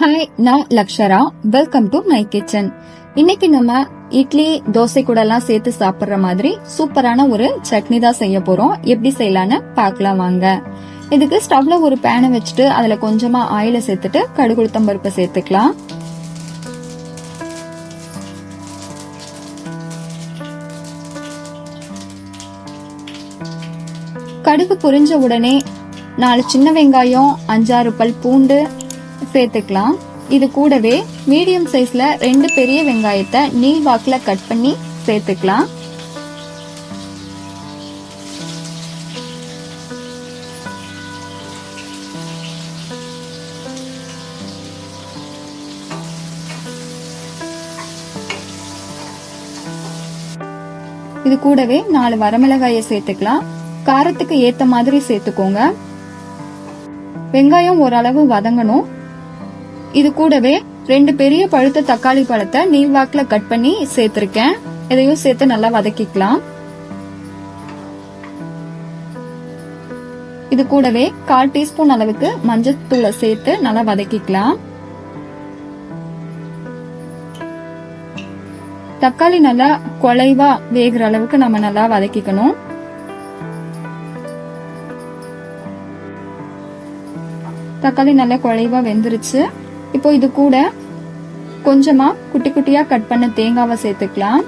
Hi, நான் Lakshara. Welcome to my kitchen. இன்னைக்கு நம்ம இட்லி தோசை கூட எல்லாம் சேர்த்து சாப்பிடுற மாதிரி சூப்பரான ஒரு சட்னி தான் செய்ய போறோம். எப்படி செய்யலான்னு பார்க்கலாம் வாங்க. இதுக்கு ஸ்டவ்ல ஒரு பேனை வச்சுட்டு அதுல கொஞ்சமா ஆயில சேர்த்துட்டு கடுகு உளுத்தம் பருப்பு சேர்த்துக்கலாம். கடுகு பொரிஞ்ச உடனே 4 சின்ன வெங்காயம், 5-6 பல் பூண்டு சேர்த்துக்கலாம். இது கூடவே மீடியம் சைஸ்ல 2 பெரிய வெங்காயத்தை நீள் வாக்குல கட் பண்ணி சேர்த்துக்கலாம். இது கூடவே 4 வரமிளகாயை சேர்த்துக்கலாம். காரத்துக்கு ஏத்த மாதிரி சேர்த்துக்கோங்க. வெங்காயம் ஓரளவு வதங்கணும். இது கூடவே 2 பெரிய பழுத்த தக்காளி பழத்தை நீள்வாக்குல கட் பண்ணி சேர்த்திருக்கேன். இதையும் சேர்த்து நல்லா வதக்கிக்கலாம். இது கூடவே 1/4 டீஸ்பூன் அளவுக்கு மஞ்சள் தூளை சேர்த்து நல்லா வதக்கிக்கலாம். தக்காளி நல்லா குழைவா வேகிற அளவுக்கு நம்ம நல்லா வதக்கிக்கணும். தக்காளி நல்லா குழைவா வெந்துருச்சு. இப்போ இது கூட கொஞ்சமா குட்டி குட்டியா கட் பண்ண தேங்காவை சேர்த்துக்கலாம்.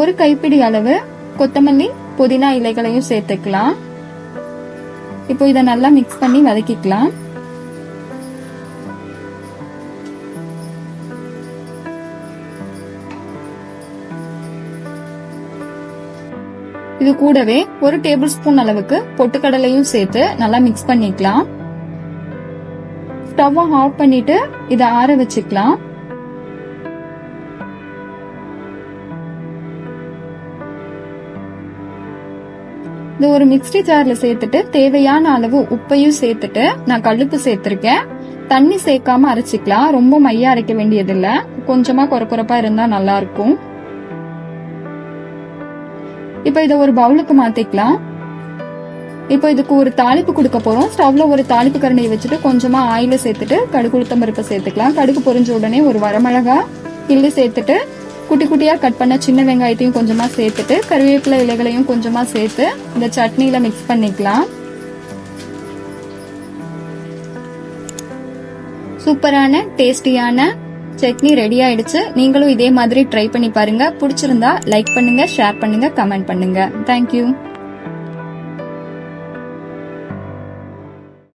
1 கைப்பிடி அளவு கொத்தமல்லி புதினா இலைகளையும் சேர்த்துக்கலாம். இப்போ இத நல்லா மிக்ஸ் பண்ணி வதக்கிக்கலாம். இது கூடவே 1 டேபிள் ஸ்பூன் அளவுக்கு பொட்டுக்கடலையும் சேர்த்து நல்லா மிக்ஸ் பண்ணிக்கலாம். ஸ்டவ் ஆஃப் பண்ணிட்டு இத ஆற வச்சுக்கலாம். இது ஒரு மிக்ஸி ஜார்ல சேர்த்துட்டு தேவையான அளவு உப்பையும் சேர்த்துட்டு நான் கல்லுப்பு சேர்த்திருக்கேன். தண்ணி சேர்க்காம அரைச்சிக்கலாம். ரொம்ப மையா அரைக்க வேண்டியது இல்ல. கொஞ்சமா கொரகொரப்பா இருந்தா நல்லா இருக்கும். இப்ப இத ஒரு பவுலுக்கு மாத்திக்கலாம். இப்போ இதுக்கு ஒரு தாளிப்பு கொடுக்க போறோம். ஸ்டவ்ல ஒரு தாளிப்பு கரண்டியை வச்சுட்டு கொஞ்சமா ஆயில சேர்த்துட்டு கடுகு உளுத்தம் பருப்பு சேர்த்துக்கலாம். கடுகு பொரிஞ்ச உடனே ஒரு வரமிளகா கிள்ளி சேர்த்துட்டு குட்டி குட்டியா கட் பண்ண சின்ன வெங்காயத்தையும் கொஞ்சமா சேர்த்துட்டு கறிவேப்பிலை இலைகளையும் கொஞ்சமா சேர்த்து இந்த சட்னியில மிக்ஸ் பண்ணிக்கலாம். சூப்பரான டேஸ்டியான சட்னி ரெடி ஆயிடுச்சு. நீங்களும் இதே மாதிரி ட்ரை பண்ணி பாருங்க. பிடிச்சிருந்தா லைக் பண்ணுங்க, ஷேர் பண்ணுங்க, கமெண்ட் பண்ணுங்க. தேங்க்யூ.